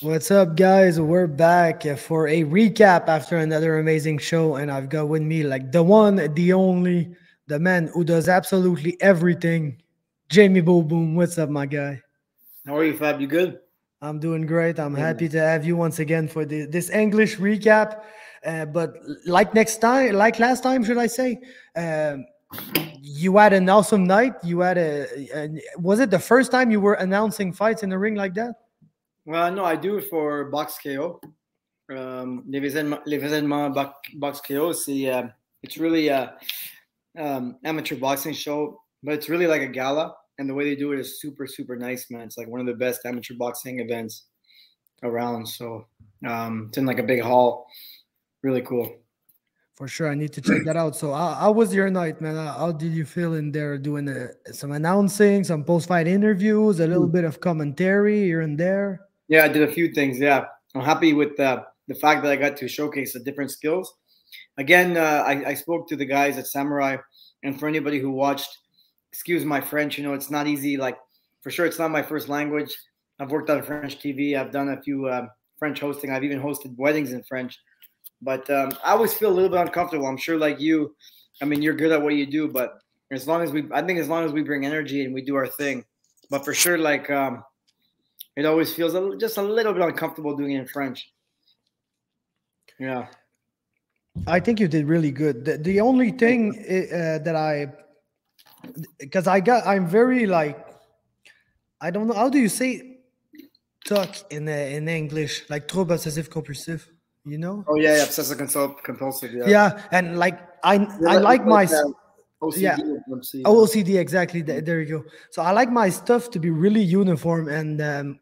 What's up, guys? We're back for a recap after another amazing show, and I've got with me like the one, the only, the man who does absolutely everything, Jamie Boom Boom. What's up, my guy? How are you, Fab? You good? I'm doing great. I'm Yeah, happy man. to have you once again for this English recap. But like next time, like last time, should I say? Um, you had an awesome night. You had was it the first time you were announcing fights in the ring like that? Well, no, I do it for Box KO. Les événements Box KO, it's really a amateur boxing show, but it's really like a gala. And the way they do it is super, super nice, man. It's like one of the best amateur boxing events around. So it's in like a big hall. Really cool. For sure, I need to check that out. So, how was your night, man? How did you feel in there doing some announcing, some post-fight interviews, a little bit of commentary here and there? Yeah, I did a few things. Yeah, I'm happy with the fact that I got to showcase the different skills. Again, I spoke to the guys at Samurai, and for anybody who watched, excuse my French, it's not easy. Like, for sure, it's not my first language. I've worked on French TV. I've done a few French hosting. I've even hosted weddings in French. But I always feel a little bit uncomfortable. I'm sure, like you, I mean, you're good at what you do, but I think as long as we bring energy and we do our thing, but for sure, like it always feels just a little bit uncomfortable doing it in French. Yeah. I think you did really good. The only thing because I'm very like, I don't know, how do you say tuck in English? Like trouble obsessive compulsive, you know? Oh yeah, obsessive compulsive. Yeah. Yeah, and like I like my OCD. yeah. OCD, exactly. There you go. So I like my stuff to be really uniform, and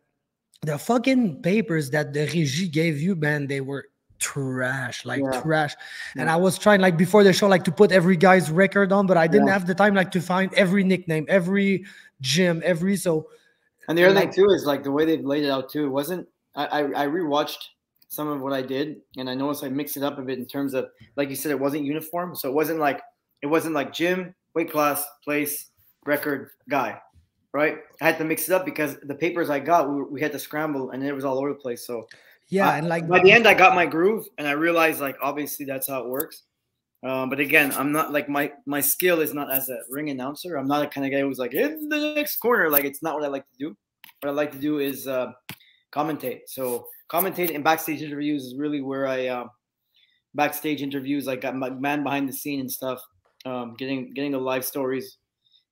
the fucking papers that the regie gave you, man, they were trash, like Yeah. trash. And I was trying, like, before the show, like, to put every guy's record on, but I didn't Yeah. have the time, like, to find every nickname, every gym, so. And the other thing too is like the way they've laid it out too. It wasn't I rewatched some of what I did, and I noticed I mixed it up a bit in terms of, like you said, it wasn't uniform. So it wasn't like gym, weight class, place, record, guy, right? I had to mix it up because the papers I got, we had to scramble, and it was all over the place. So yeah, and like by the end, I got my groove, and I realized, like, obviously that's how it works. But again, I'm not like my skill is not as a ring announcer. I'm not a kind of guy who's like in the next corner. Like, it's not what I like to do. What I like to do is commentate. So commentate and backstage interviews is really where I backstage interviews. Like, got my man behind the scene and stuff. Getting the live stories.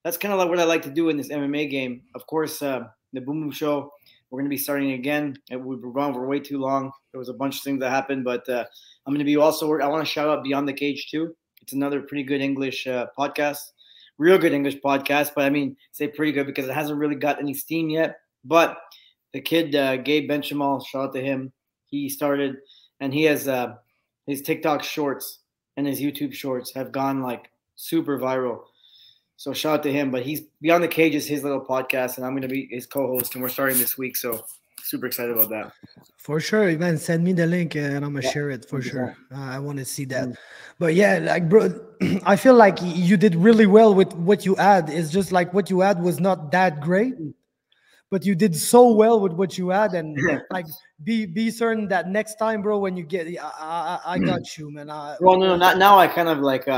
That's kind of like what I like to do in this MMA game. Of course, the Boom Boom Show, we're going to be starting again. We were gone for way too long. There was a bunch of things that happened, but I'm going to be also. I want to shout out Beyond the Cage too. It's another pretty good English podcast, real good English podcast. But I mean, say pretty good because it hasn't really got any steam yet. But the kid Gabe Benchamal, shout out to him. He started, and he has his TikTok shorts and his YouTube shorts have gone like super viral. So shout out to him. But he's Beyond the Cage is his little podcast, and I'm going to be his co-host, and we're starting this week. So super excited about that. For sure, man. Send me the link, and I'm gonna share it for sure. I want to see that. But yeah, like, bro, I feel like you did really well with what you had. It's just like what you had was not that great, but you did so well with what you had, and like be certain that next time, bro, when you get, I got you, man. Well, no, not now. I kind of like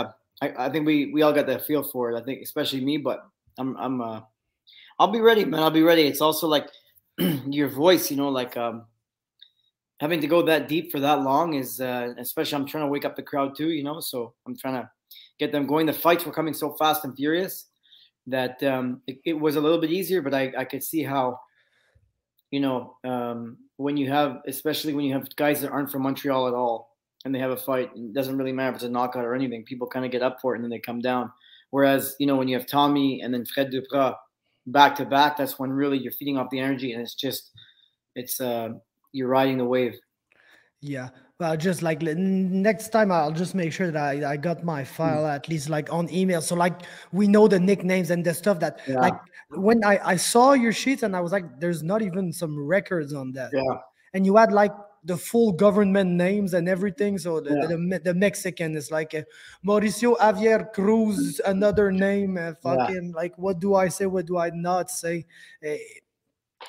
I think we all got that feel for it. I think especially me, but I'll be ready, man. I'll be ready. It's also like your voice, like having to go that deep for that long is especially I'm trying to wake up the crowd too, so I'm trying to get them going. The fights were coming so fast and furious that it was a little bit easier, but I could see how, when you have, especially when you have guys that aren't from Montreal at all and they have a fight, it doesn't really matter if it's a knockout or anything. People kind of get up for it and then they come down. Whereas, when you have Tommy and then Fred Dupras back to back, that's when really you're feeding off the energy, and it's you're riding the wave. Yeah. Well, just like next time, I'll just make sure that I got my file at least like on email. So like we know the nicknames and the stuff that like when I saw your sheets and I was like, there's not even some records on that. Yeah. And you had like the full government names and everything. So the Mexican is like Mauricio Javier Cruz, another name. Fucking like, what do I say? What do I not say?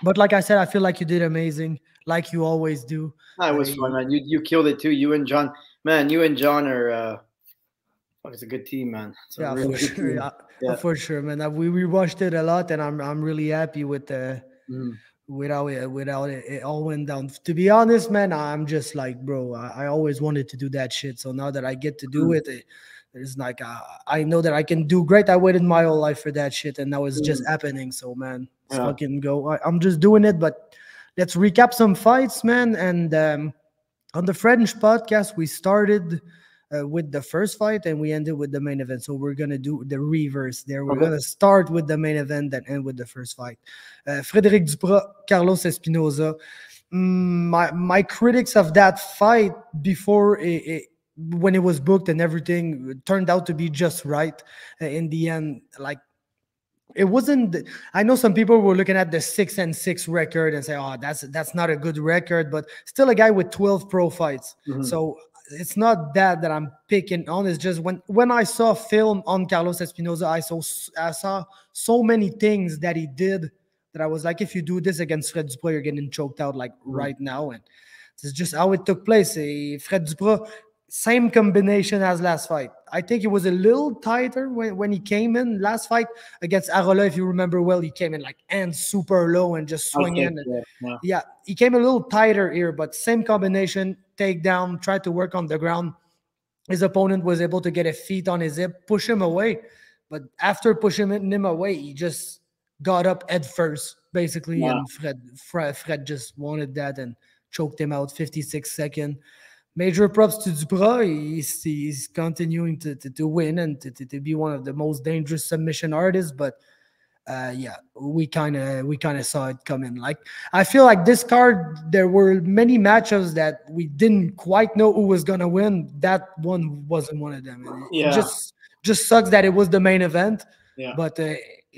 But like I said, I feel like you did amazing, like you always do. It was fun, man. You killed it too. You and John, man. You and John are. It's a good team, man. It's a really for good sure. team. Yeah, for sure, man. We watched it a lot, and I'm really happy with Mm. without it all went down. To be honest, man, I'm just like, bro, I always wanted to do that shit. So now that I get to do Mm. it, it's like I know that I can do great. I waited my whole life for that shit, and now it's just happening. So man, let's fucking go. I'm just doing it. But let's recap some fights, man. And on the French podcast, we started with the first fight and we ended with the main event. So we're gonna do the reverse there. We're gonna start with the main event and end with the first fight. Frederik Dupras, Carlos Espinosa. My critics of that fight before when it was booked and everything turned out to be just right. In the end, like, it wasn't. I know some people were looking at the 6-6 record and say, "Oh, that's not a good record," but still a guy with 12 pro fights. So it's not that I'm picking on. It's just when I saw film on Carlos Espinosa, I saw so many things that he did that I was like, if you do this against Fred Dupras, you're getting choked out like right now. And it's just how it took place. Fred Dupras, same combination as last fight. I think it was a little tighter when he came in last fight against Arola. If you remember well, he came in like hands super low and just swinging. Yeah, he came a little tighter here, but same combination, takedown, tried to work on the ground. His opponent was able to get a feet on his hip, push him away. But after pushing him away, he just got up head first, basically. And Fred just wanted that and choked him out 56 seconds. Major props to Dupras. He's continuing to win and to be one of the most dangerous submission artists. But yeah, we kind of saw it coming. Like, I feel like this card, there were many matchups that we didn't quite know who was gonna win. That one wasn't one of them. It just sucks that it was the main event. But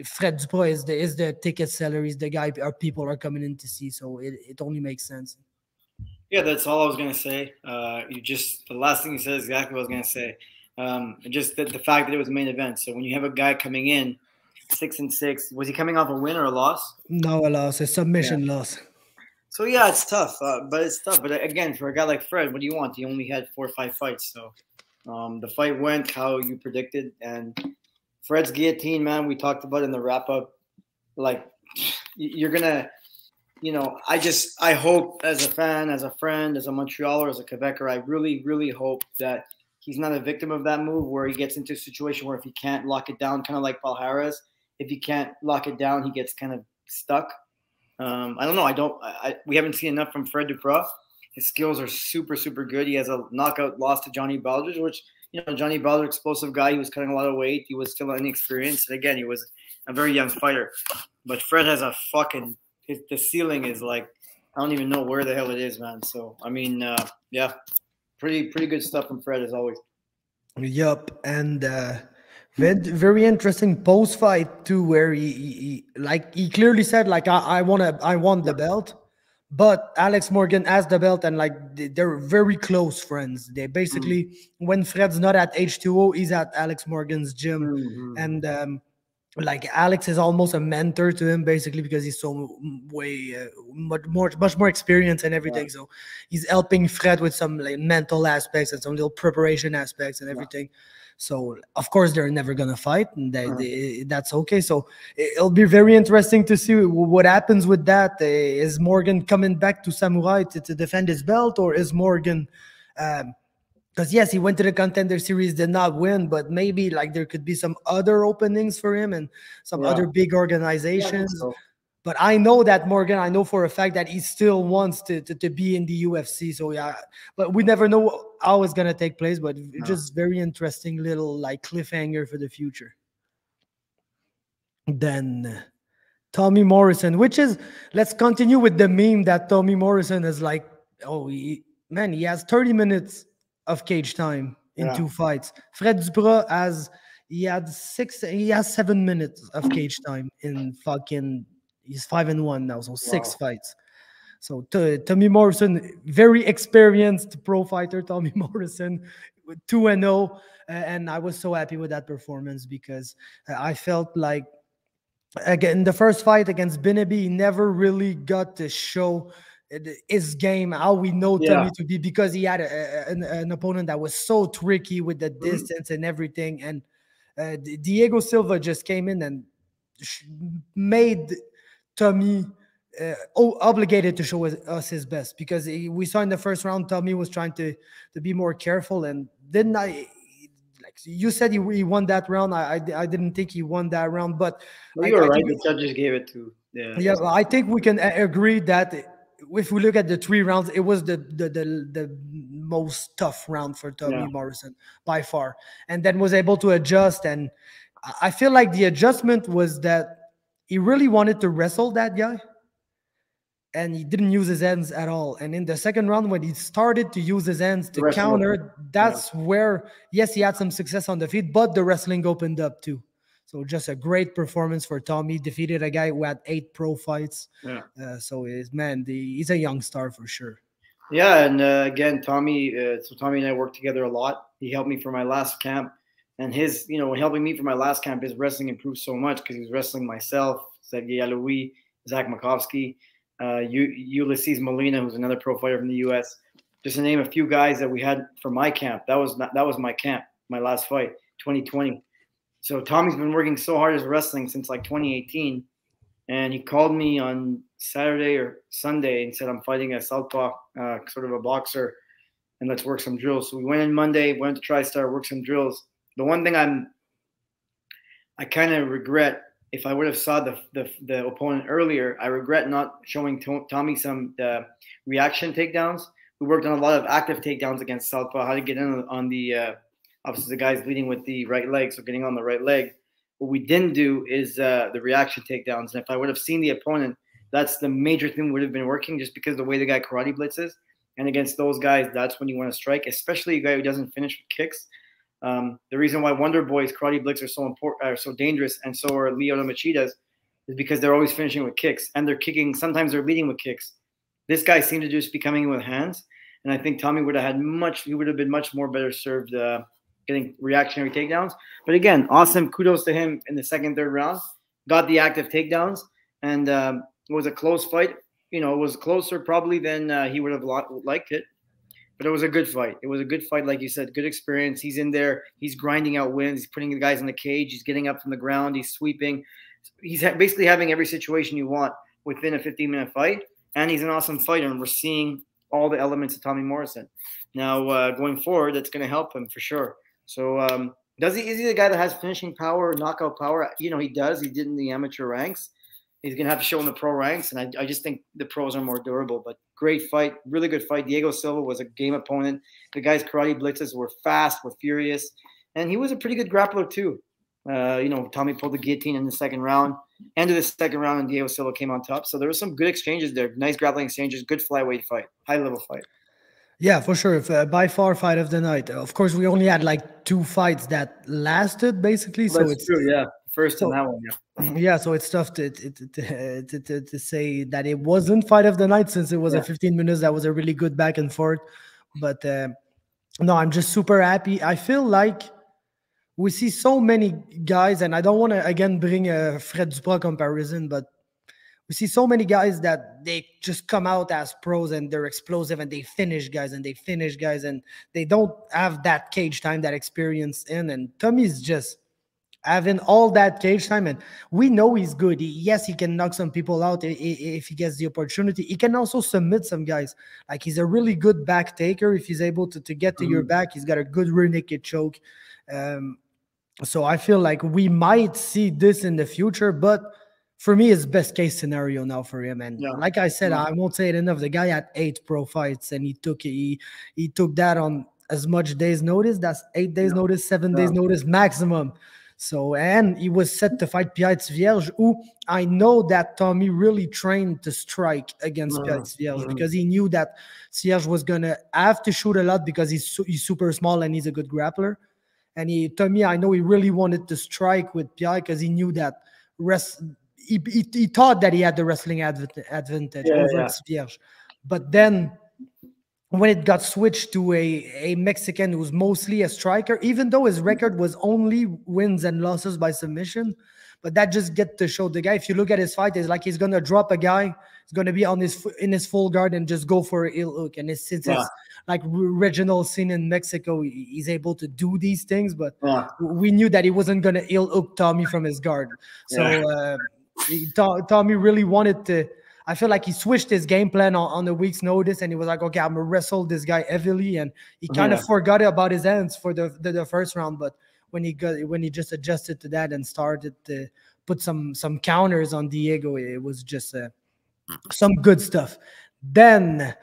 Fred Dupras is the ticket seller. He's the guy our people are coming in to see. So it only makes sense. Yeah, that's all I was gonna say. The last thing you said is exactly what I was gonna say. Just the fact that it was a main event. So when you have a guy coming in 6-6, was he coming off a win or a loss? No, a loss, a submission loss. So yeah, it's tough. But it's tough. But again, for a guy like Fred, what do you want? He only had 4 or 5 fights. So the fight went how you predicted. And Fred's guillotine, man, we talked about in the wrap up. Like, you're gonna. I hope as a fan, as a friend, as a Montrealer, as a Quebecer, I really, really hope that he's not a victim of that move where he gets into a situation where if he can't lock it down, kind of like Paul Harris, if he can't lock it down, he gets kind of stuck. I don't know. We haven't seen enough from Fred Dupras. His skills are super, super good. He has a knockout loss to Johnny Baldridge, which, Johnny Baldridge, explosive guy. He was cutting a lot of weight. He was still inexperienced. And again, he was a very young fighter. But Fred has a fucking... the ceiling is like, I don't even know where the hell it is, man. So, I mean, yeah, pretty good stuff from Fred as always. Yup. And very interesting post-fight too, where he clearly said, like, I want the belt. But Alex Morgan has the belt, and like they're very close friends. They basically, when Fred's not at H2O, he's at Alex Morgan's gym. And like, Alex is almost a mentor to him, basically, because he's so much more experience and everything. So he's helping Fred with some like mental aspects and some little preparation aspects and everything. So of course they're never gonna fight, and that's okay. So it'll be very interesting to see what happens with that. Is Morgan coming back to Samourai to defend his belt, or is Morgan? Because yes, he went to the Contender Series, did not win, but maybe like there could be some other openings for him and some other big organizations. Yeah, but I know that Morgan, I know for a fact that he still wants to be in the UFC. So yeah, but we never know how it's gonna take place. But just very interesting little like cliffhanger for the future. Then Tommy Morrisson, which is, let's continue with the meme that Tommy Morrisson is like, he has 30 minutes of cage time in 2 fights. Fred Dupras he has 7 minutes of cage time in fucking, he's 5-1 now, so 6 fights. So Tommy Morrisson, very experienced pro fighter, Tommy Morrisson, with 2-0, and I was so happy with that performance because I felt like again, the first fight against Benabi, he never really got to show his game, how we know Yeah. Tommy to be, because he had an opponent that was so tricky with the Mhm. distance and everything. And Diego Silva just came in and made Tommy obligated to show us his best, because we saw in the first round Tommy was trying to be more careful, and didn't I? Like you said, he won that round. I didn't think he won that round, but Well, I, you were I right. think The judges gave it to yeah, well, I think we can agree that if we look at the 3 rounds, it was the most tough round for yeah. Tommy Morrisson by far, and then was able to adjust. And I feel like the adjustment was that he really wanted to wrestle that guy, and he didn't use his hands at all. And in the second round, when he started to use his hands The to wrestling counter, opened. that's where, yes, he had some success on the feet, but the wrestling opened up too. So just a great performance for Tommy. Defeated a guy who had 8 pro fights. Yeah. So he's a young star for sure. Yeah, and again, Tommy. So Tommy and I worked together a lot. He helped me for my last camp, and his, helping me for my last camp, his wrestling improved so much because he was wrestling myself, Sergey Aloui, Zach Makovsky, Ulysses Molina, who's another pro fighter from the U.S. Just to name a few guys that we had for my camp. That was my camp, my last fight, 2020. So Tommy's been working so hard as wrestling since like 2018, and he called me on Saturday or Sunday and said, I'm fighting a southpaw, sort of a boxer, and let's work some drills. So we went in Monday, went to TriStar, work some drills. The one thing I kind of regret, if I would have saw the opponent earlier, I regret not showing Tommy some reaction takedowns. We worked on a lot of active takedowns against southpaw, how to get in on the obviously the guy's leading with the right leg, so getting on the right leg. What we didn't do is the reaction takedowns. And if I would have seen the opponent, that's the major thing would have been working, just because the way the guy karate blitzes. And against those guys, that's when you want to strike, especially a guy who doesn't finish with kicks. The reason why Wonder Boy's karate blitz are so important, are so dangerous, and so are Lyoto Machida's, is because they're always finishing with kicks, and they're kicking. Sometimes they're leading with kicks. This guy seemed to just be coming in with hands, and I think Tommy would have been much more better served getting reactionary takedowns. But again, awesome. Kudos to him in the second, third round. Got the active takedowns, and it was a close fight. It was closer probably than he would have liked it. But it was a good fight. It was a good fight, like you said, good experience. He's in there. He's grinding out wins. He's putting the guys in the cage. He's getting up from the ground. He's sweeping. He's basically having every situation you want within a 15-minute fight. And he's an awesome fighter, and we're seeing all the elements of Tommy Morrisson. Now, going forward, that's going to help him for sure. So is he the guy that has finishing power, knockout power? He does. He did in the amateur ranks. He's going to have to show in the pro ranks, and I just think the pros are more durable. But great fight, really good fight. Diego Silva was a game opponent. The guy's karate blitzes were fast, were furious, and he was a pretty good grappler too. Tommy pulled the guillotine in the second round. End of the second round, and Diego Silva came on top. So there were some good exchanges there. Nice grappling exchanges, good flyweight fight, high-level fight. Yeah, for sure. By far, fight of the night. Of course, we only had like 2 fights that lasted, basically. So That's it's true, yeah. First in that one, yeah. Yeah, so it's tough to say that it wasn't fight of the night, since it was a 15 minutes. That was a really good back and forth. But no, I'm just super happy. I feel like we see so many guys, and I don't want to again bring a Fred Dupras comparison, but we see so many guys that they just come out as pros and they're explosive and they finish guys and they don't have that cage time, that experience in. And Tommy's just having all that cage time, and we know he's good. Yes, he can knock some people out if he gets the opportunity. He can also submit some guys. Like, he's a really good back taker. If he's able to get to your back, he's got a good rear naked choke. So I feel like we might see this in the future, but for me, it's best case scenario now for him. And like I said, I won't say it enough. The guy had 8 pro fights, and he took that on as much days notice. That's 8 days notice, 7 days notice maximum. So, and he was set to fight Pierre Vierge, who I know that Tommy really trained to strike against Pierre Vierge, because he knew that Vierge was going to have to shoot a lot because he's super small and he's a good grappler. And Tommy, I know he really wanted to strike with Pierre because he knew that he thought that he had the wrestling advantage over Vierge. But then when it got switched to a Mexican who's mostly a striker, even though his record was only wins and losses by submission, But that just get to show the guy. If you look at his fight, it's like he's gonna drop a guy. He's gonna be on in his full guard and just go for a heel hook. And it's like Reginald scene in Mexico. He's able to do these things, but we knew that he wasn't gonna heel hook Tommy from his guard. So Tommy really wanted to. I feel like he switched his game plan on a week's notice, and he was like, "Okay, I'm gonna wrestle this guy heavily," and he kind of forgot about his hands for the first round. But when he just adjusted to that and started to put some counters on Diego, it was just some good stuff. Then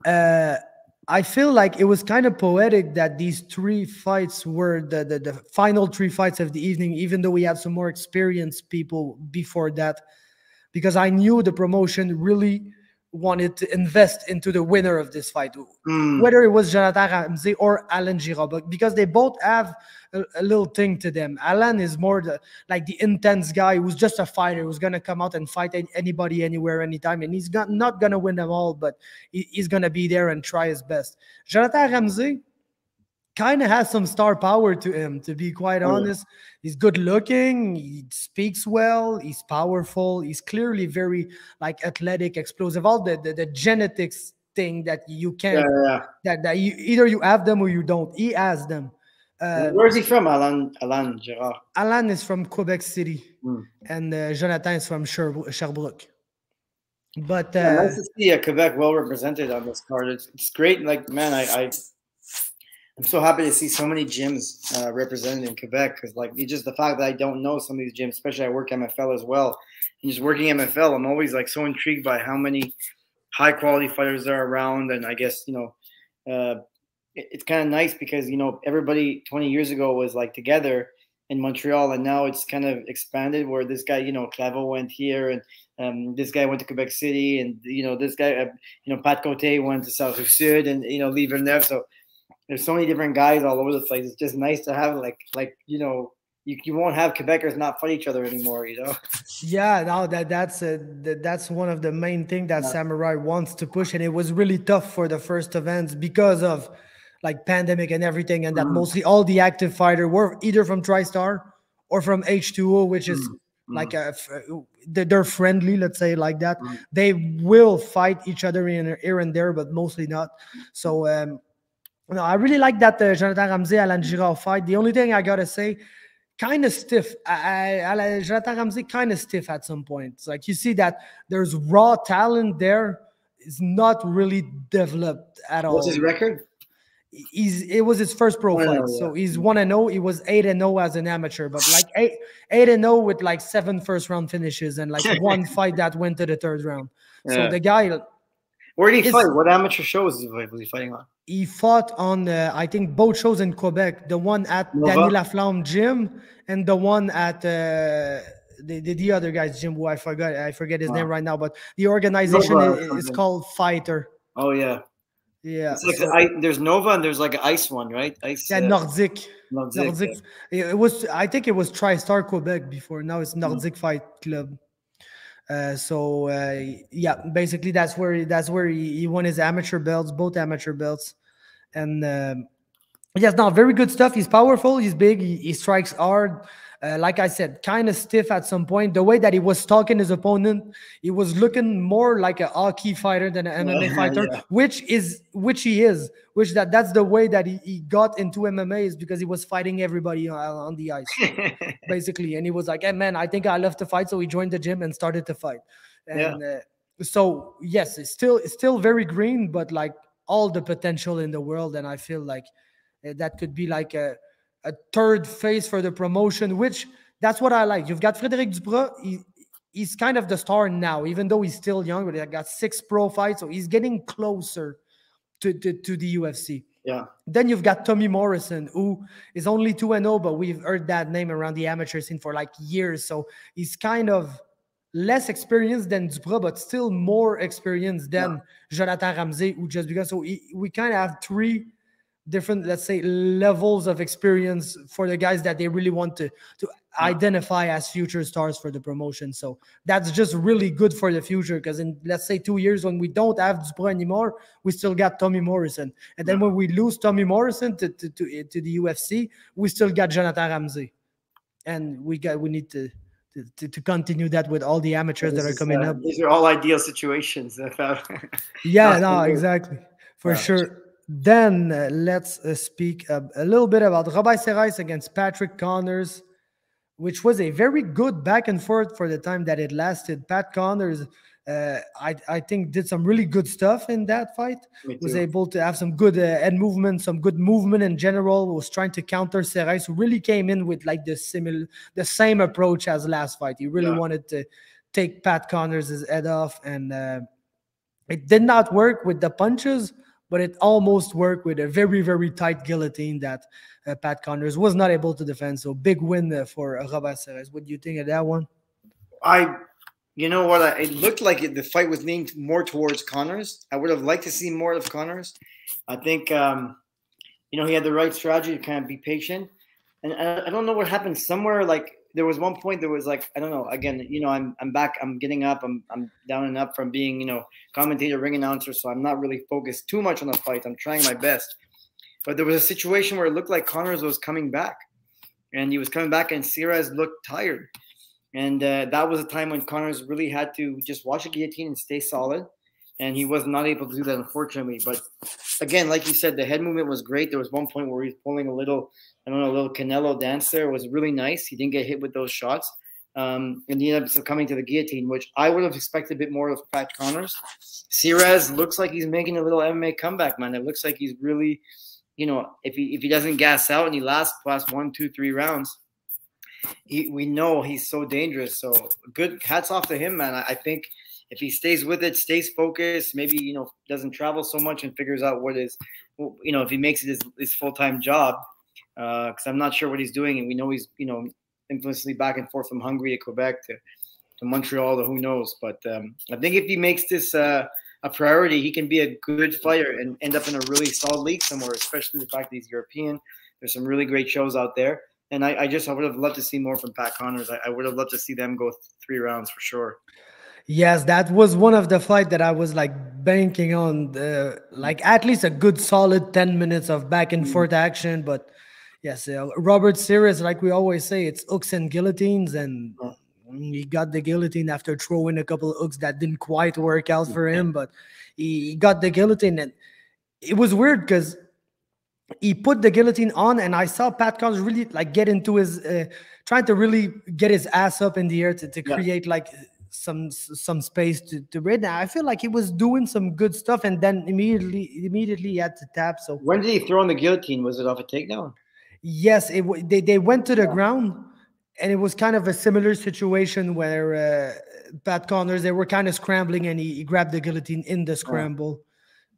I feel like it was kind of poetic that these 3 fights were the final 3 fights of the evening, even though we had some more experienced people before that. Because I knew the promotion really wanted to invest into the winner of this fight, whether it was Jonathan Ramsay or Allan Girard, but because they both have a little thing to them. Allan is more the intense guy who's just a fighter who's gonna come out and fight anybody, anywhere, anytime, and he's not gonna win them all, but he's gonna be there and try his best. Jonathan Ramsay kind of has some star power to him, to be quite honest. He's good looking, he speaks well, he's powerful, he's clearly very athletic, explosive, all the genetics thing that you can't that you either you have them or you don't. He has them. Where is he from, Allan Girard? Allan is from Quebec City, and Jonathan is from Sherbrooke. But nice to see Quebec well represented on this card. It's great. Like, man, I'm so happy to see so many gyms represented in Quebec, because it's just the fact that I don't know some of these gyms, especially I work MFL as well. And just working MFL, I'm always so intrigued by how many high quality fighters there are around. And I guess, it's kind of nice because, everybody 20 years ago was together in Montreal, and now it's kind of expanded where this guy, Clavo went here, and this guy went to Quebec City, and, this guy, Pat Côté went to South Sud, and, Lee Villeneuve. So there's so many different guys all over the place. It's just nice to have you won't have Quebecers not fight each other anymore, Yeah, no, that's one of the main things that Samurai wants to push, and it was really tough for the first events because of pandemic and everything, and that mostly all the active fighters were either from TriStar or from H2O, which is they're friendly, let's say like that. They will fight each other here and there, but mostly not. So I really like that Jonathan Ramsay Allan Girard fight. The only thing I gotta say, kind of stiff. Jonathan Ramsay kind of stiff at some points. You see that there's raw talent there. It's not really developed at all. What's his record? It was his first pro fight, so he's 1-0. He was 8-0 as an amateur, but 8-0 with 7 first-round finishes and 1 fight that went to the 3rd round. So the guy. Where did he fight? What amateur shows was he fighting on? He fought on, I think, both shows in Quebec. The one at Danny Laflamme gym and the one at the other guy's gym, who I forget his name right now. But the organization is called Fighter. Oh, yeah. Yeah. It's there's Nova and there's an ice one, right? Ice. Yeah, Nordic. Yeah. It was, I think it was TriStar Quebec before. Now it's Nordic Fight Club. Basically that's where he won his amateur belts, both amateur belts. And very good stuff. He's powerful, he's big, he strikes hard. Like I said, kind of stiff at some point. The way that he was stalking his opponent, he was looking more like a hockey fighter than an MMA fighter, which he is. That's the way that he got into MMA, is because he was fighting everybody on the ice, basically. And he was like, "Hey man, I think I love to fight," so he joined the gym and started to fight. And so yes, it's still very green, but all the potential in the world. And I feel like that could be a third phase for the promotion, which that's what I like. You've got Frederik Dupras. He's kind of the star now, even though he's still young, but he got 6 pro fights, so he's getting closer to the UFC. Yeah. Then you've got Tommy Morrisson, who is only 2-0, but we've heard that name around the amateur scene for years. So he's kind of less experienced than Dupras, but still more experienced than Jonathan Ramsay, who just began. So we kind of have 3 different, let's say, levels of experience for the guys that they really want to identify as future stars for the promotion. So that's just really good for the future, because in, let's say, 2 years, when we don't have Dupras anymore, we still got Tommy Morrisson. And then when we lose Tommy Morrisson to the UFC, we still got Jonathan Ramsay. And we need to to continue that with all the amateurs that are coming up. These are all ideal situations. Yeah, no, exactly, for sure. Then let's speak a little bit about Robert Serrais against Patrick Connors, which was a very good back and forth for the time that it lasted. Pat Connors, I think, did some really good stuff in that fight. Was able to have some good head movement, some good movement in general. Was trying to counter Serrais, who really came in with like the same approach as last fight. He really wanted to take Pat Connors' head off, and it did not work with the punches, but it almost worked with a very, very tight guillotine that Pat Connors was not able to defend. So big win for Robert Serrais. What do you think of that one? You know what? It looked like the fight was leaning more towards Connors. I would have liked to see more of Connors. I think, he had the right strategy to kind of be patient. And I don't know what happened. Somewhere, like, there was one point there was like, I don't know. Again, I'm back. I'm getting up. I'm down and up from being, commentator, ring announcer. So I'm not really focused too much on the fight. I'm trying my best. But there was a situation where it looked like Connors was coming back. And he was coming back, and Serrais looked tired. And that was a time when Connors really had to just watch the guillotine and stay solid. And he was not able to do that, unfortunately. But again, like you said, the head movement was great. There was one point where he was pulling a little Canelo dance there. It was really nice. He didn't get hit with those shots. And he ended up succumbing to the guillotine, which I would have expected a bit more of Pat Connors. Serrais looks like he's making a little MMA comeback, man. It looks like he's really, if he doesn't gas out and he lasts 1, 2, 3 rounds, we know he's so dangerous. So good hats off to him, man. I think if he stays with it, stays focused, maybe, doesn't travel so much and figures out what is, if he makes it his full-time job, because I'm not sure what he's doing. And we know he's, infamously back and forth from Hungary to Quebec to Montreal, or who knows. But I think if he makes this a priority, he can be a good fighter and end up in a really solid league somewhere, especially the fact that he's European. There's some really great shows out there. And I would have loved to see more from Pat Connors. I would have loved to see them go 3 rounds for sure. Yes, that was one of the fight that I was like banking on, like at least a good solid 10 minutes of back and forth action. But yes, Robert Serrais, like we always say, it's hooks and guillotines, and he got the guillotine after throwing a couple of hooks that didn't quite work out for him. But he got the guillotine, and it was weird because he put the guillotine on, and I saw Pat Connors really like get into his, trying to really get his ass up in the air to create like some space to break. Now I feel like he was doing some good stuff, and then immediately he had to tap. So when did he throw on the guillotine? Was it off a takedown? Yes, they went to the ground, and it was kind of a similar situation where Pat Connors, they were kind of scrambling, and he grabbed the guillotine in the scramble.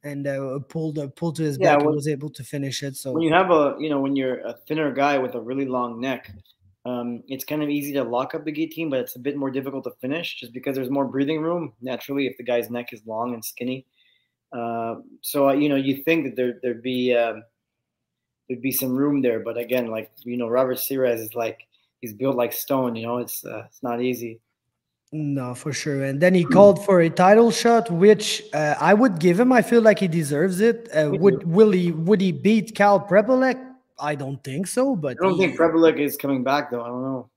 And pulled to his back and was able to finish it. So when you have when you're a thinner guy with a really long neck, it's kind of easy to lock up the guillotine, but it's a bit more difficult to finish just because there's more breathing room naturally if the guy's neck is long and skinny. So you think that there'd be some room there, but again, like Robert Serrais is like he's built like stone. It's not easy. No, for sure. And then he called for a title shot, which I would give him. I feel like he deserves it. Would he beat Cal Prepolek? I don't think so. But I don't think Prepolek is coming back, though. I don't know.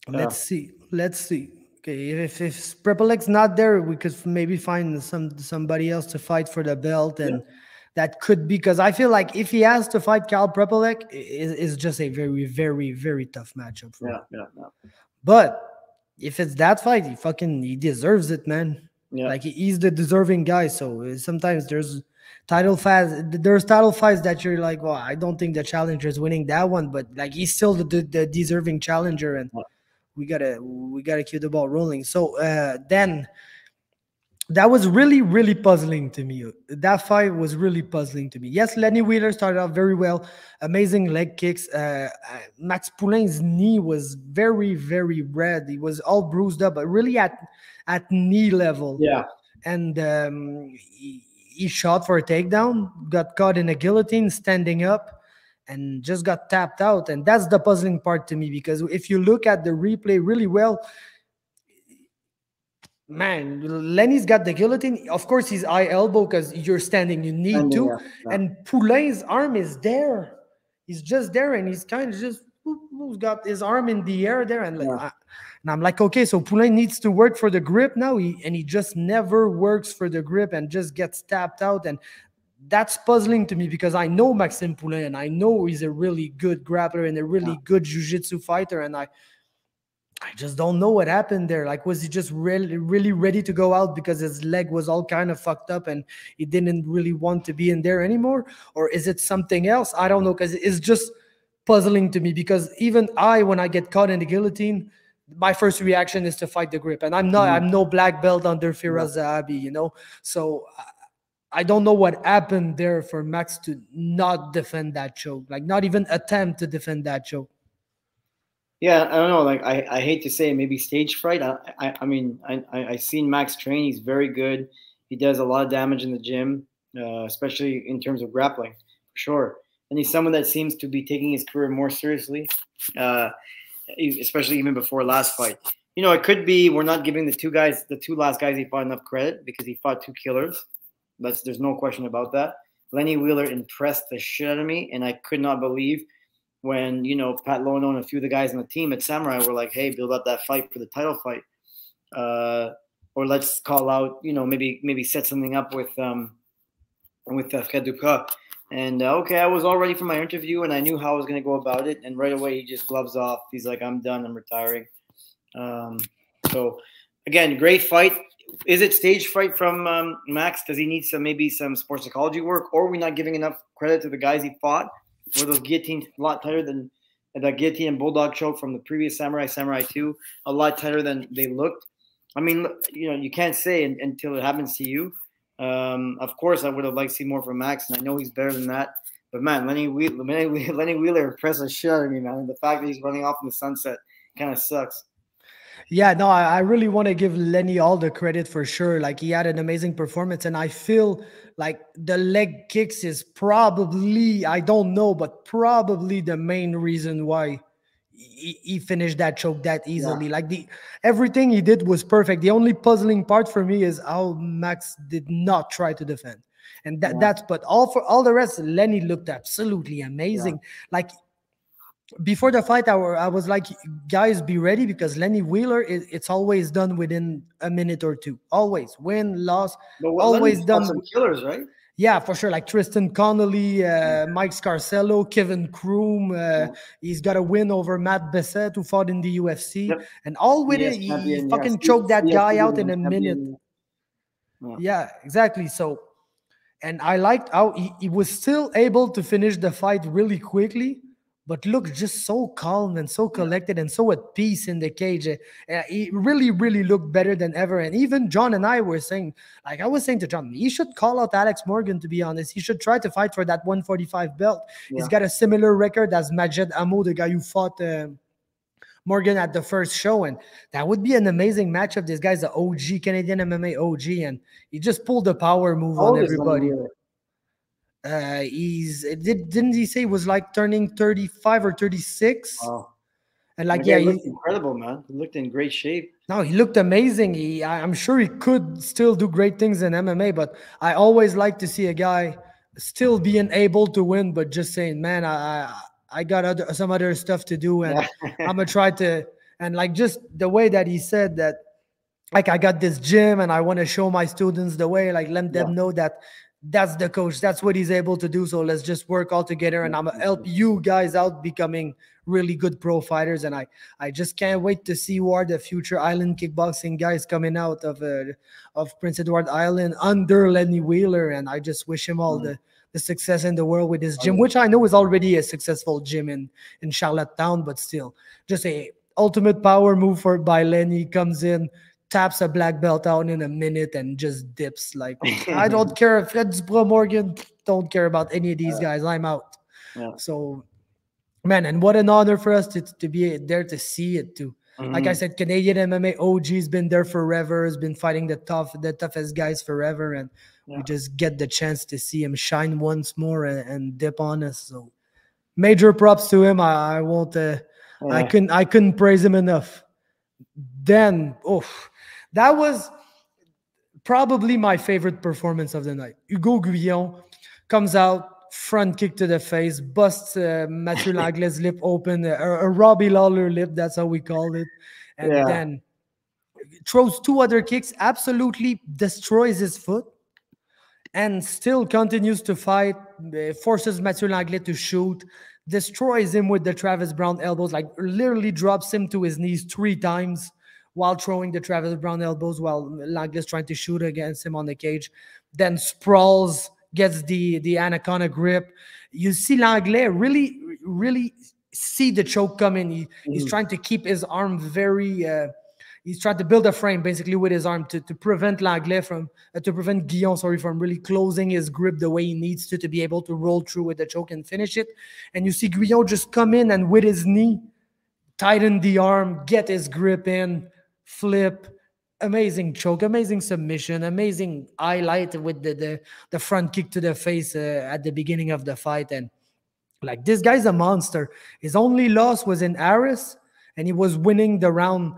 Let's see. Okay, if Prepolek's not there, we could maybe find somebody else to fight for the belt, and that could be, because I feel like if he has to fight Cal Prepolek, it's just a very, very, very tough matchup for him. Yeah. But if it's that fight, he deserves it, man. Yeah. Like he's the deserving guy. So sometimes there's title fights that you're like, well, I don't think the challenger is winning that one, but like he's still the deserving challenger, and we gotta keep the ball rolling. So then that was really, really puzzling to me. That fight was really puzzling to me. Yes, Lenny Wheeler started out very well. Amazing leg kicks. Max Poulin's knee was very, very red. He was all bruised up, but really at knee level. Yeah. And he shot for a takedown, got caught in a guillotine, standing up, and just got tapped out. And that's the puzzling part to me, because if you look at the replay really well, man, Lenny's got the guillotine. Of course, he's eye elbow because you're standing. You need to. Yeah. And Poulin's arm is there. He's just there, and he's kind of just who's got his arm in the air there, and Yeah. and I'm like, okay, so Poulin needs to work for the grip now, and he just never works for the grip and just gets tapped out, and that's puzzling to me because I know Maxime Poulin and I know he's a really good grappler and a really good jiu-jitsu fighter, and I just don't know what happened there. Like, was he just really, really ready to go out because his leg was all kind of fucked up and he didn't really want to be in there anymore? Or is it something else? I don't know, because it's just puzzling to me, because even when I get caught in the guillotine, my first reaction is to fight the grip. And I'm no black belt under Firas Zahabi, you know? So I don't know what happened there for Max to not defend that choke, like not even attempt to defend that choke. Yeah, I don't know. Like, I hate to say it, maybe stage fright. I mean, I seen Max train. He's very good. He does a lot of damage in the gym, especially in terms of grappling, for sure. And he's someone that seems to be taking his career more seriously, especially even before last fight. You know, it could be we're not giving the two last guys he fought enough credit, because he fought two killers. There's no question about that. Lenny Wheeler impressed the shit out of me, and I could not believe when, you know, Pat Lono and a few of the guys on the team at Samurai were like, hey, build up that fight for the title fight. Or let's call out, you know, maybe set something up with Fred Dupras. And okay, I was all ready for my interview and I knew how I was going to go about it. And right away, he just gloves off. He's like, I'm done. I'm retiring. So again, great fight. Is it stage fright from Max? Does he need maybe some sports psychology work? Or are we not giving enough credit to the guys he fought? Were those guillotines a lot tighter than the guillotine and bulldog choke from the previous Samurai 2, a lot tighter than they looked? I mean, you know, you can't say until it happens to you. Of course, I would have liked to see more from Max, and I know he's better than that. But man, Lenny Wheeler impressed the shit out of me, man. And the fact that he's running off in the sunset kind of sucks. Yeah, no, I really want to give Lenny all the credit for sure. Like, he had an amazing performance, and I feel like the leg kicks is probably, I don't know, but probably the main reason why he finished that choke that easily. Yeah. Like, everything he did was perfect. The only puzzling part for me is how Max did not try to defend. And but all the rest, Lenny looked absolutely amazing. Yeah. Like, before the fight, I was like, guys, be ready, because Lenny Wheeler, it's always done within a minute or two. Always. Win, loss, always done. Some killers, right? Yeah, for sure. Like Tristan Connolly, Mike Scarcello, Kevin Kroom. He's got a win over Matt Bessette, who fought in the UFC. Yep. And all with it, he fucking choked that guy out in a minute. Yeah, exactly. So, and I liked how he was still able to finish the fight really quickly, but looked just so calm and so collected and so at peace in the cage. He really, really looked better than ever. And even John and I were saying, like I was saying to John, he should call out Alex Morgan, to be honest. He should try to fight for that 145 belt. Yeah. He's got a similar record as Majed Amo, the guy who fought Morgan at the first show. And that would be an amazing matchup. This guy's an OG, Canadian MMA OG, and he just pulled the power move on everybody. Didn't he say he was like turning 35 or 36? Wow. And like, he looked incredible, man. He looked in great shape. No, he looked amazing. I'm sure he could still do great things in MMA, but I always like to see a guy still being able to win, but just saying, man, I got some other stuff to do, and I'm gonna try to, and like just the way that he said that, like, I got this gym and I want to show my students the way, like let them know that that's the coach, that's what he's able to do. So let's just work all together, and I'm gonna help you guys out becoming really good pro fighters. And I just can't wait to see who are the future island kickboxing guys coming out of Prince Edward Island under Lenny Wheeler. And I just wish him all the success in the world with his gym, which I know is already a successful gym in Charlottetown, but still just a ultimate power move by Lenny. Comes in, taps a black belt out in a minute and just dips. Like, I don't care if it's Bro Morgan, don't care about any of these guys. I'm out. Yeah. So, man, and what an honor for us to be there to see it too. Like I said, Canadian MMA OG's been there forever, has been fighting the toughest guys forever, and we just get the chance to see him shine once more and dip on us. So, major props to him. I won't. I couldn't praise him enough. Then, that was probably my favorite performance of the night. Hugo Guillon comes out, front kick to the face, busts Mathieu Langlais' lip open, a Robbie Lawler lip, that's how we called it. And then throws 2 other kicks, absolutely destroys his foot, and still continues to fight, forces Mathieu Langlais to shoot, destroys him with the Travis Brown elbows, like literally drops him to his knees 3 times while throwing the Travis Brown elbows while Langlais trying to shoot against him on the cage. Then sprawls, gets the Anaconda grip. You see Langlais really see the choke coming. He's trying to keep his arm very... he's trying to build a frame basically with his arm to prevent Langlais from... to prevent Guillon, from really closing his grip the way he needs to be able to roll through with the choke and finish it. And you see Guillon just come in and with his knee, tighten the arm, get his grip in, flip, amazing choke, amazing submission, amazing highlight with the front kick to the face at the beginning of the fight. And like, this guy's a monster. His only loss was in Harris, and he was winning the round,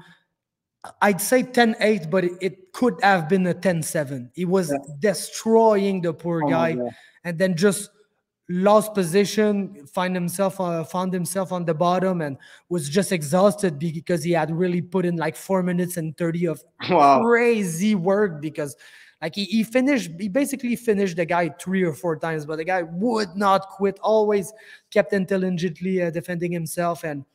I'd say 10-8, but it could have been a 10-7. He was destroying the poor guy, and then just lost position, found himself on the bottom, and was just exhausted because he had really put in like 4 minutes and 30 of crazy work, because like he basically finished the guy 3 or 4 times, but the guy would not quit, always kept intelligently defending himself, and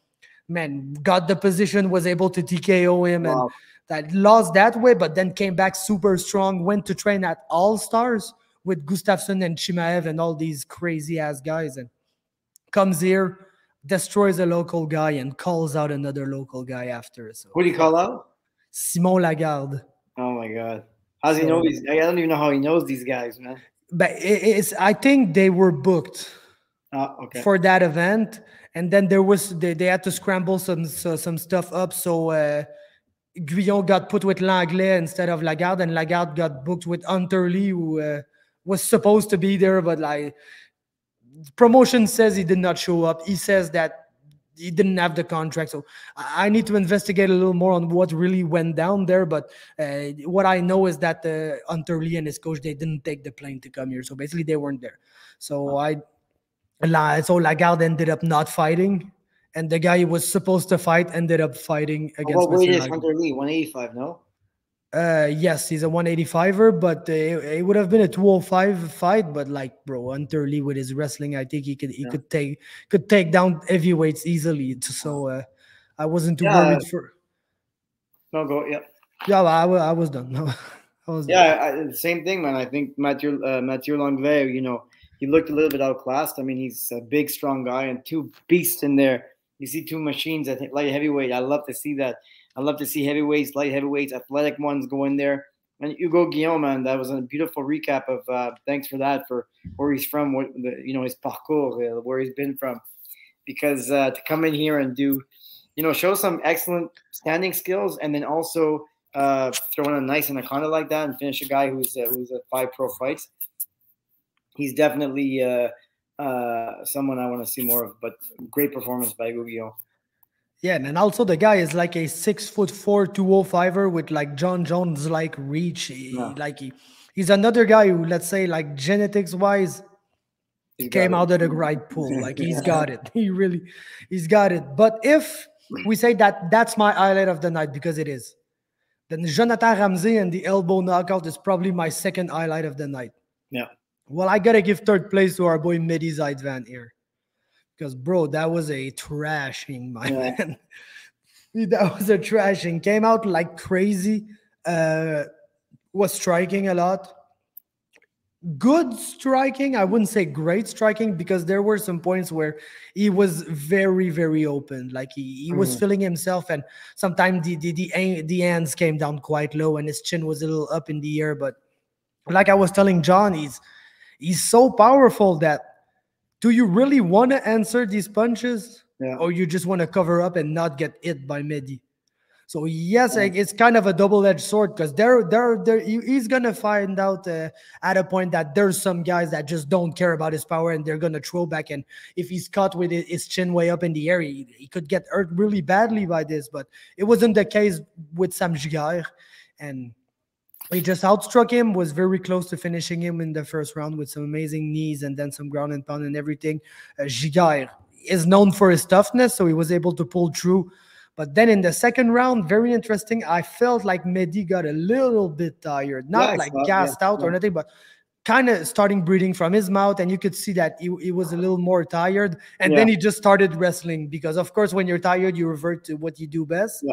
man, got the position, was able to TKO him, and that lost that way, but then came back super strong, went to train at All Stars with Gustafsson and Chimaev and all these crazy ass guys, and comes here, destroys a local guy, and calls out another local guy after. So who do you call out? Simon Lagarde. Oh my God. How's he know these? I don't even know how he knows these guys, man. But I think they were booked for that event, and then they had to scramble some stuff up. So Guillon got put with Langlais instead of Lagarde, and Lagarde got booked with Hunterly, who was supposed to be there, but like promotion says he did not show up. He says that he didn't have the contract. So I need to investigate a little more on what really went down there. But what I know is that Hunterly and his coach, they didn't take the plane to come here. So basically they weren't there. So Lagarde ended up not fighting, and the guy he was supposed to fight ended up fighting against. What weight is Hunterly? 185, no? Yes, he's a 185er, but it would have been a 205 fight. But like, bro, Hunterly with his wrestling, I think he could take down heavyweights easily. So I wasn't too worried for. No, go I was done. No, I was done. Same thing, man. I think Mathieu Langlais, he looked a little bit outclassed. I mean, he's a big, strong guy, and 2 beasts in there. You see 2 machines. I think light heavyweight. I love to see that. I love to see heavyweights, light heavyweights, athletic ones go in there. And Hugo Guillon, man, that was a beautiful recap of thanks for that, for where he's from, his parcours, where he's been from. Because to come in here and do, show some excellent standing skills, and then also throw in a nice anaconda like that and finish a guy who's at 5 pro fights. He's definitely someone I want to see more of, but great performance by Hugo Guillon. Yeah, and also the guy is like a 6'4", 205er with like John Jones like reach. He's another guy who, let's say, like genetics wise, came out of the right pool. Like he's got it. He's got it. But if we say that that's my highlight of the night, because it is, then Jonathan Ramsay and the elbow knockout is probably my second highlight of the night. Yeah. Well, I gotta give third place to our boy Mehdi Zeidvand here. Because, bro, that was a trashing, my man. That was a trashing. Came out like crazy. Was striking a lot. Good striking. I wouldn't say great striking, because there were some points where he was very, very open. Like he was feeling himself, and sometimes the hands came down quite low, and his chin was a little up in the air. But like I was telling John, he's so powerful that, do you really want to answer these punches, or you just want to cover up and not get hit by Mehdi? So yes, it's kind of a double-edged sword, because he's gonna find out at a point that there's some guys that just don't care about his power, and they're gonna throw back. And if he's caught with his chin way up in the air, he could get hurt really badly by this. But it wasn't the case with Sam Giguere, and He just outstruck him, was very close to finishing him in the first round with some amazing knees and then some ground and pound and everything. Giguere is known for his toughness, so he was able to pull through. But then in the second round, very interesting, I felt like Mehdi got a little bit tired. Not like gassed out or anything, but kind of starting breathing from his mouth, and you could see that he was a little more tired. And then he just started wrestling because, of course, when you're tired, you revert to what you do best.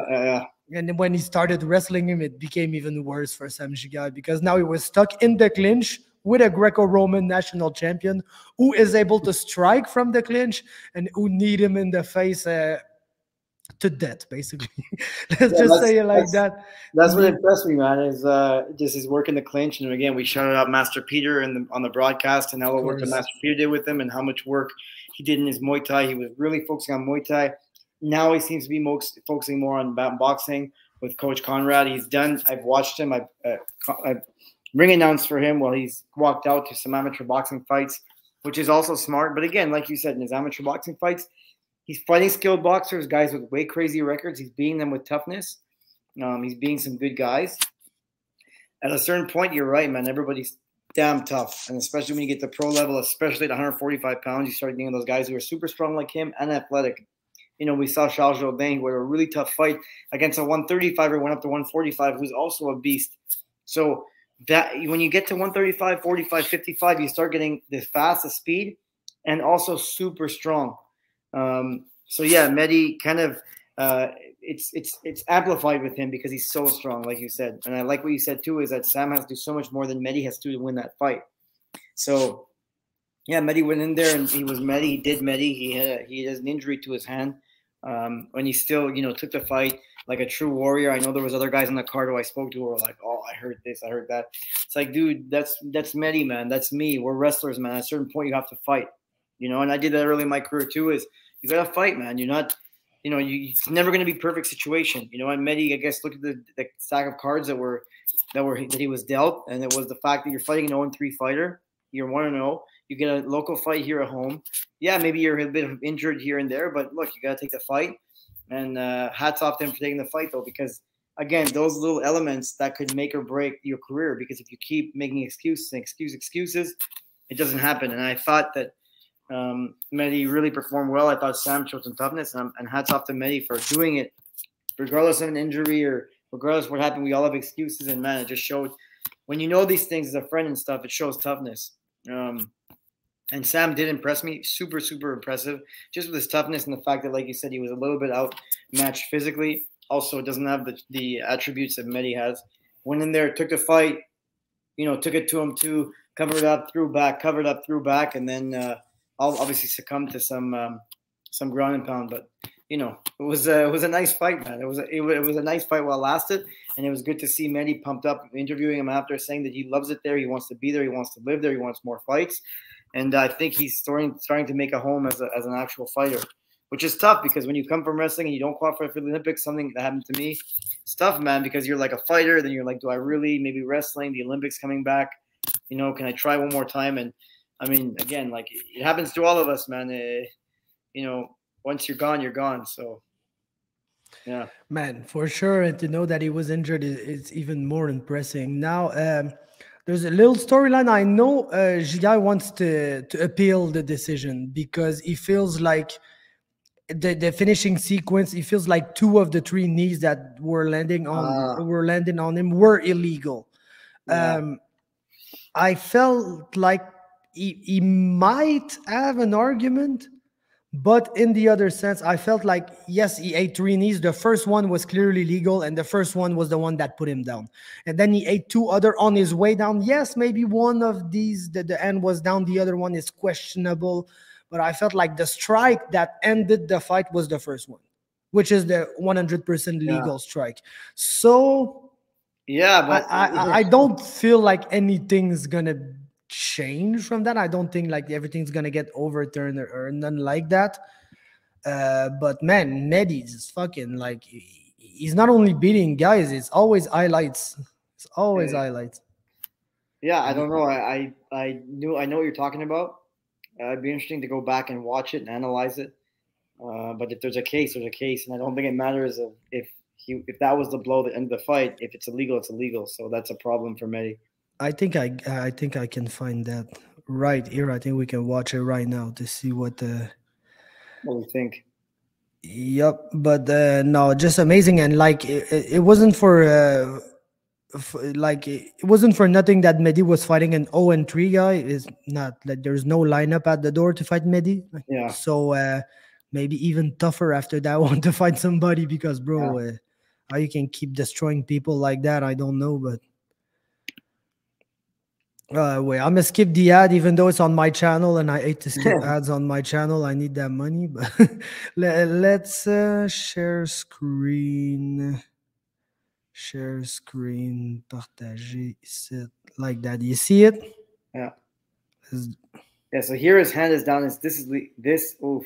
And then when he started wrestling him, it became even worse for Sam Giguere because now he was stuck in the clinch with a Greco-Roman national champion who is able to strike from the clinch and who need him in the face to death, basically. Let's just say it like that. That's what impressed me, man, is just his work in the clinch. And again, we shouted out Master Peter on the broadcast and all the work that Master Peter did with him and how much work he did in his Muay Thai. He was really focusing on Muay Thai. Now he seems to be focusing more on boxing with Coach Conrad. He's done. I've watched him. I've ring announced for him while he's walked out to some amateur boxing fights, which is also smart. But again, like you said, in his amateur boxing fights, he's fighting skilled boxers, guys with way crazy records. He's beating them with toughness. He's beating some good guys. At a certain point, you're right, man. Everybody's damn tough. And especially when you get to pro level, especially at 145 pounds, you start getting those guys who are super strong like him and athletic. You know, we saw Charles Jourdain, who had a really tough fight against a 135er, went up to 145, who's also a beast. So that when you get to 135, 45, 55, you start getting the fastest speed and also super strong. So yeah, Mehdi kind of it's amplified with him because he's so strong, like you said. And I like what you said too, is that Sam has to do so much more than Mehdi has to win that fight. So yeah, Mehdi went in there and he was Mehdi. He did Mehdi. He has an injury to his hand. When he still, took the fight like a true warrior. I know there was other guys on the card who I spoke to who were like, "Oh, I heard this, I heard that." It's like, dude, that's Mehdi, man. That's me. We're wrestlers, man. At a certain point, you have to fight. And I did that early in my career too. Is you gotta fight, man. You're not, it's never gonna be perfect situation. And Mehdi, I guess, look at the stack of cards that he was dealt, and it was the fact that you're fighting an 0-3 fighter. You're 1-0. You get a local fight here at home. Yeah, maybe you're a bit injured here and there, but look, you got to take the fight. And hats off to him for taking the fight, though, because, again, those little elements that could make or break your career, because if you keep making excuses, it doesn't happen. And I thought that Mehdi really performed well. I thought Sam showed some toughness, and hats off to Mehdi for doing it, regardless of an injury or regardless of what happened. We all have excuses, and, man, it just showed when you know these things as a friend and stuff, it shows toughness. And Sam did impress me. Super, super impressive. Just with his toughness and the fact that, like you said, he was a little bit outmatched physically. Also, doesn't have the attributes that Mehdi has. Went in there, took the fight, took it to him too, covered up, threw back, and then obviously succumbed to some ground and pound. But, it was a nice fight, man. It was a nice fight while it lasted. And it was good to see Mehdi pumped up, interviewing him after, saying that he loves it there. He wants to be there. He wants to live there. He wants more fights. And I think he's starting to make a home as an actual fighter, which is tough because when you come from wrestling and you don't qualify for the Olympics, something that happened to me, it's tough, man, because you're like a fighter. Then you're like, do I really, maybe wrestling, the Olympics coming back, can I try one more time? And I mean, again, like it happens to all of us, man. Once you're gone, you're gone. So, yeah. Man, for sure. And to know that he was injured is even more impressive. Now, there's a little storyline. I know Giguere wants to appeal the decision because he feels like the finishing sequence, he feels like 2 of the 3 knees that were landing on him were illegal. Yeah. I felt like he might have an argument. But in the other sense, I felt like, yes, he ate 3 knees. The first one was clearly legal, and the first one was the one that put him down. And then he ate 2 other on his way down. Yes, maybe one of these, the end was down. The other one is questionable. But I felt like the strike that ended the fight was the first one, which is the 100% legal strike. So, yeah, but I don't feel like anything's going to change from that. I don't think like everything's gonna get overturned or nothing like that. But man, Mehdi is fucking like he's not only beating guys, it's always highlights. It's always highlights. Yeah, I don't know. I know what you're talking about. It'd be interesting to go back and watch it and analyze it. But if there's a case, there's a case, and I don't think it matters if if that was the blow that ended the fight, if it's illegal, it's illegal. So that's a problem for Mehdi. I think I can find that right here. I think we can watch it right now to see what the. What do you think? Yep, but no, just amazing, and like it wasn't for like it wasn't for nothing that Mehdi was fighting an 0-3 guy. Is not like there's no lineup at the door to fight Mehdi. Yeah. So maybe even tougher after that one to find somebody because bro, how you can keep destroying people like that, I don't know, but. Wait, I'm gonna skip the ad even though it's on my channel and I hate to skip ads on my channel. I need that money, but let's share screen. Share screen, partager, sit like that. You see it? Yeah. Yeah. So here his hand is down. This. Oof.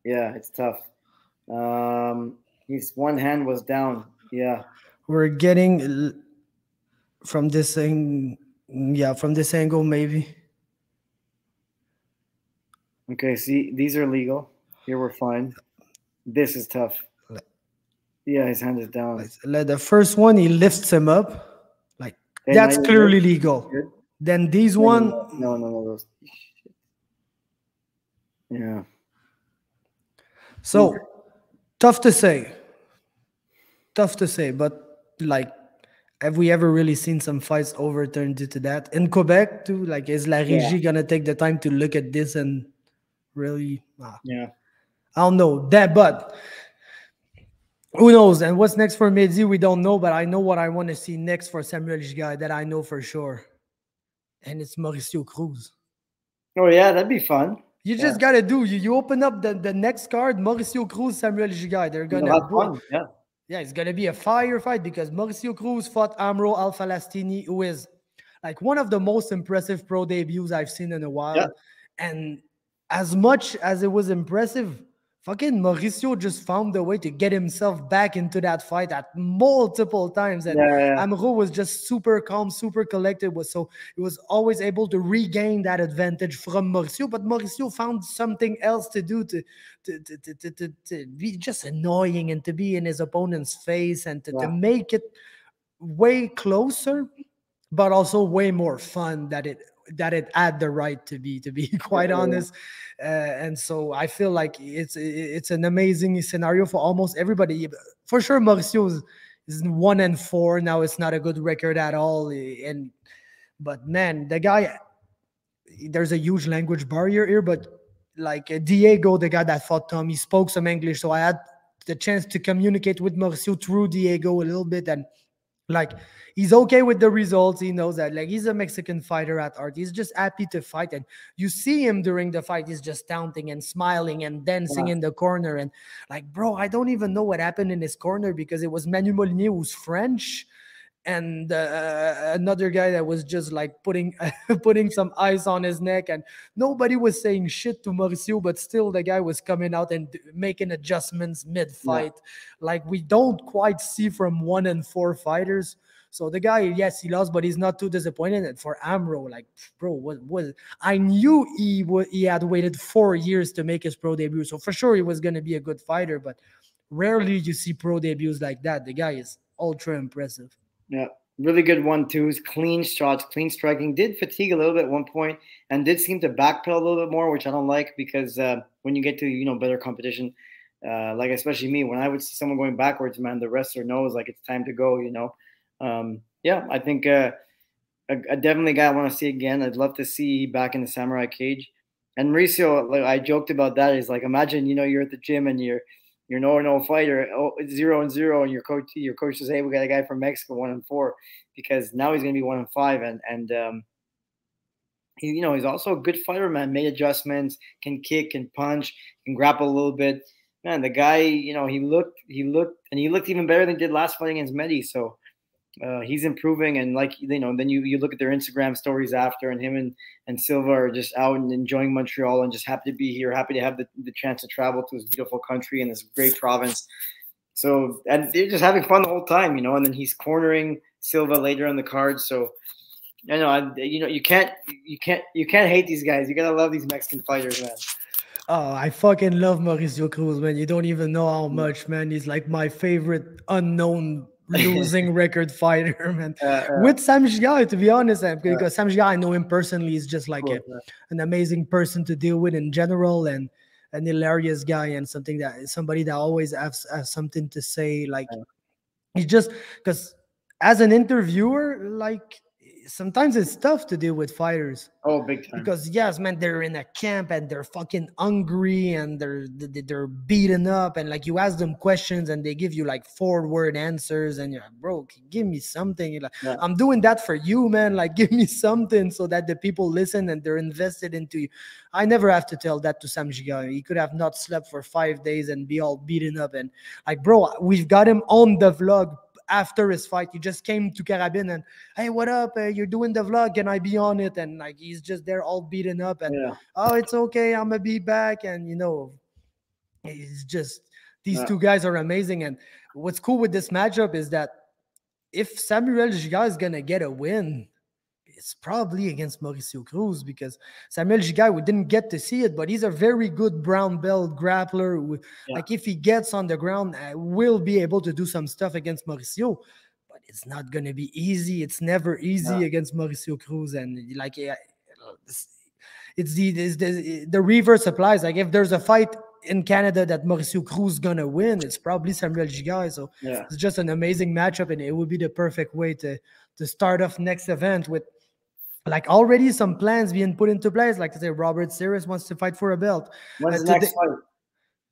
Yeah, it's tough. His one hand was down. Yeah. We're getting from this thing. Yeah, from this angle, maybe. Okay, see, these are legal. Here we're fine. This is tough. Yeah, his hand is down. Like the first one, he lifts him up. Like, that's clearly legal. Good. Then these one. No. Those. Yeah. So, tough to say. But like, have we ever really seen some fights overturned due to that? In Quebec, too, like, is La Régie going to take the time to look at this and really... Yeah. I don't know. But who knows? And what's next for Mehdi, we don't know, but I know what I want to see next for Samuel Giguere, that I know for sure. And it's Mauricio Cruz. Oh, yeah, that'd be fun. You just got to do... You open up the next card, Mauricio Cruz, Samuel Giguere. They're going to... have fun, yeah. Yeah, it's going to be a fire fight because Mauricio Cruz fought Amro Falastini, who is like one of the most impressive pro debuts I've seen in a while. Yeah. And as much as it was impressive, fucking Mauricio just found a way to get himself back into that fight at multiple times. And Amro was just super calm, super collected. So he was always able to regain that advantage from Mauricio. But Mauricio found something else to do to be just annoying and to be in his opponent's face and to make it way closer, but also way more fun that it had the right to be quite honest. And so I feel like it's an amazing scenario for almost everybody. For sure, Mauricio is 1-4 now. It's not a good record at all. But man, the guy, there's a huge language barrier here. But like Diego, the guy that fought Tom, he spoke some English, so I had the chance to communicate with Mauricio through Diego a little bit, and like he's okay with the results. He knows that, like, he's a Mexican fighter at heart. He's just happy to fight, and you see him during the fight, he's just taunting and smiling and dancing in the corner. And like, bro, I don't even know what happened in his corner because it was Manu Molinier, who's French, and another guy that was just like putting some ice on his neck, and nobody was saying shit to Mauricio, but still the guy was coming out and making adjustments mid-fight, like we don't quite see from 1-4 fighters. So the guy, yes, he lost, but he's not too disappointed. And for Amro, like, bro, what I knew he had waited 4 years to make his pro debut, so for sure he was going to be a good fighter, but rarely you see pro debuts like that. The guy is ultra impressive. Yeah, really good 1-2s, clean shots, clean striking. Did fatigue a little bit at one point and did seem to backpedal a little bit more, which I don't like because when you get to, better competition, like especially me, when I would see someone going backwards, man, the wrestler knows like it's time to go, I think a definitely guy I want to see again. I'd love to see back in the Samurai cage. And Mauricio, like I joked about that, is like, imagine, you're at the gym and you're 0-0 fighter, 0-0, and your coach says, hey, we got a guy from Mexico 1-4, because now he's gonna be 1-5, and he's also a good fighter, man. Made adjustments, can kick, can punch, can grapple a little bit. Man, the guy, he looked even better than he did last fight against Mehdi. So he's improving, and like then you look at their Instagram stories after, and him and Silva are just out and enjoying Montreal and just happy to be here, happy to have the chance to travel to this beautiful country and this great province. So, and they're just having fun the whole time, and then he's cornering Silva later on the card. So you can't hate these guys. You gotta love these Mexican fighters, man. Oh, I fucking love Mauricio Cruz, man. You don't even know how much, man. He's like my favorite unknown losing record fighter, man. With Sam Giguere, to be honest, because Sam Giguere, I know him personally. He's just like an amazing person to deal with in general, and an hilarious guy, and somebody that always has something to say. Like he's just because as an interviewer, like sometimes it's tough to deal with fighters. Oh, big time. Because yes, man, they're in a camp and they're fucking hungry and they're beaten up, and like you ask them questions and they give you like 4-word answers, and you're like, bro, give me something. You're like, I'm doing that for you, man. Like, give me something so that the people listen and they're invested into you. I never have to tell that to Sam Giguere. He could have not slept for 5 days and be all beaten up, and like, bro, we've got him on the vlog. After his fight, he just came to Carabin and, hey, what up? You're doing the vlog. Can I be on it? And like, he's just there all beaten up and, oh, it's okay. I'm going to be back. And, you know, it's just, these two guys are amazing. And what's cool with this matchup is that if Samuel Giguere is going to get a win, it's probably against Mauricio Cruz, because Samuel Giguere, we didn't get to see it, but he's a very good brown belt grappler who, like, if he gets on the ground, will be able to do some stuff against Mauricio, but it's not going to be easy. It's never easy against Mauricio Cruz. And like, it's the reverse applies. Like, if there's a fight in Canada that Mauricio Cruz gonna win, it's probably Samuel Giguere. So it's just an amazing matchup, and it would be the perfect way to start off next event with like already some plans being put into place. Like, to say, Robert Series wants to fight for a belt. When's the next fight?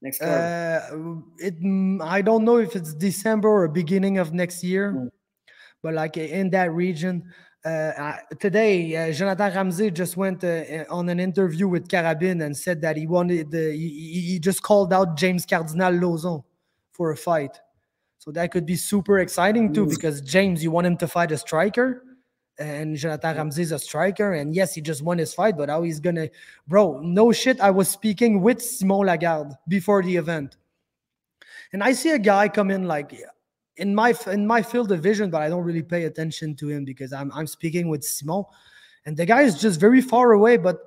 Next I don't know if it's December or beginning of next year, but like in that region. Today, Jonathan Ramsay just went on an interview with Carabin and said that he wanted he just called out James Cardinal Lauzon for a fight. So that could be super exciting too, because James, you want him to fight a striker, and Jonathan Ramsay is a striker, and yes, he just won his fight, but how he's gonna, bro, no shit. I was speaking with Simon Lagarde before the event, and I see a guy come in like in my field of vision, but I don't really pay attention to him because I'm speaking with Simon, and the guy is just very far away, but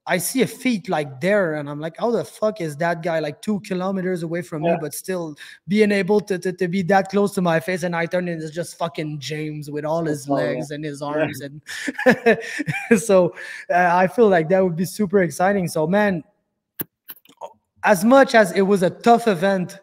I see a feet like there, and I'm like, how the fuck is that guy like 2 kilometers away from me, but still being able to be that close to my face? And I turn and it's just fucking James with all his legs and his arms. And so I feel like that would be super exciting. So, man, as much as it was a tough event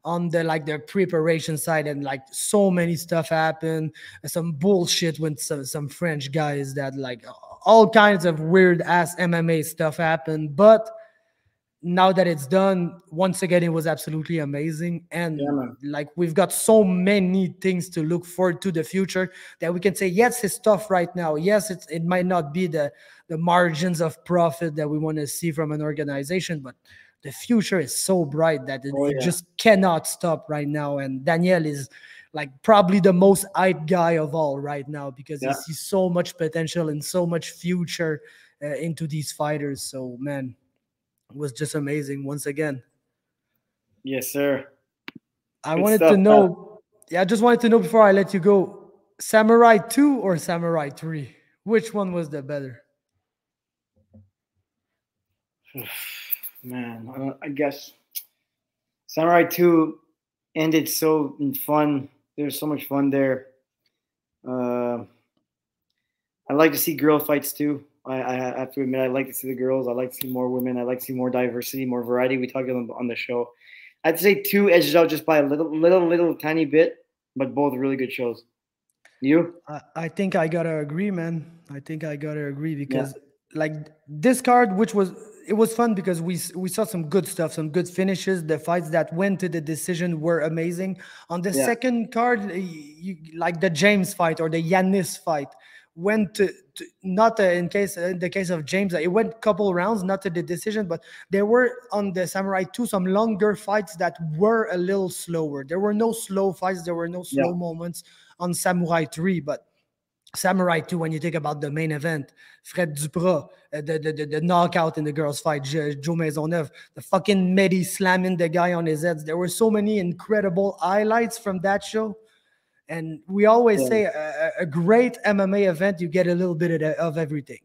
on the preparation side, and like so many stuff happened, some bullshit with some French guys that like all kinds of weird ass MMA stuff happened, but now that it's done, once again, it was absolutely amazing. And like, we've got so many things to look forward to the future that we can say, yes, it's tough right now. Yes, it might not be the margins of profit that we want to see from an organization, but the future is so bright that it just cannot stop right now. And Daniel is like probably the most hyped guy of all right now, because he sees so much potential and so much future into these fighters. So, man, it was just amazing once again. Yes, sir. I wanted to know, I just wanted to know before I let you go, Samurai 2 or Samurai 3? Which one was the better? Man, I guess Samurai 2 ended so fun. There's so much fun there. I like to see girl fights too. I have to admit, I like to see the girls. I like to see more women. I like to see more diversity, more variety. We talked about on the show. I'd say 2 edges out just by a little tiny bit, but both really good shows. You? I think I gotta agree, man. I think I gotta agree, because like this card, it was fun because we saw some good stuff, some good finishes. The fights that went to the decision were amazing. On the second card, like the James fight or the Yanis fight, went to not in the case of James, it went a couple rounds, not to the decision, but there were on the Samurai 2 some longer fights that were a little slower. There were no slow fights, there were no slow moments on Samurai 3, but Samurai 2, when you think about the main event, Fred Dupras, the knockout in the girls' fight, Joe Maisonneuve, the fucking Mehdi slamming the guy on his head. There were so many incredible highlights from that show. And we always say a great MMA event, you get a little bit of everything.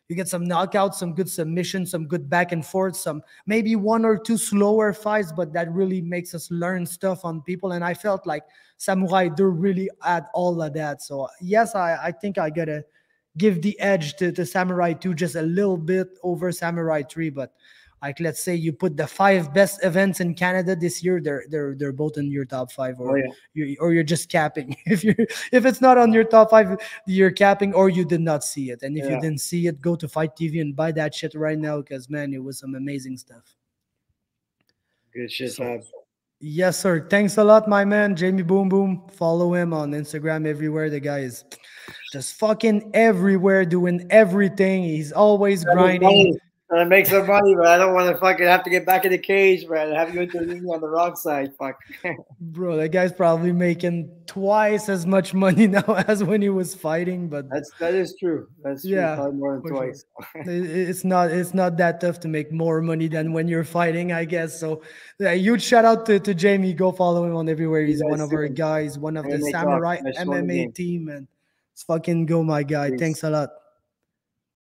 You get some knockouts, some good submissions, some good back and forth, some maybe one or two slower fights, but that really makes us learn stuff on people. And I felt like Samourai do really add all of that. So yes, I think I gotta give the edge to Samurai 2 just a little bit over Samurai 3. But like, let's say you put the 5 best events in Canada this year, they're both in your top 5, or you're just capping. If it's not on your top 5, you're capping, or you did not see it. And if you didn't see it, go to Fight TV and buy that shit right now, because man, it was some amazing stuff. Good shit, Fab. Yes, sir. Thanks a lot, my man. Jamie Boom Boom. Follow him on Instagram everywhere. The guy is just fucking everywhere, doing everything. He's always grinding. I make some money, but I don't want to fucking have to get back in the cage, man. Have you interviewed me on the wrong side, fuck. Bro, that guy's probably making twice as much money now as when he was fighting. But that is true. That's true. Yeah, probably more than twice. Sure. It's not that tough to make more money than when you're fighting, I guess. So yeah, huge shout out to Jamie. Go follow him on everywhere. He's one of our guys, one of the Samurai MMA team, and let's fucking go, my guy. Peace. Thanks a lot.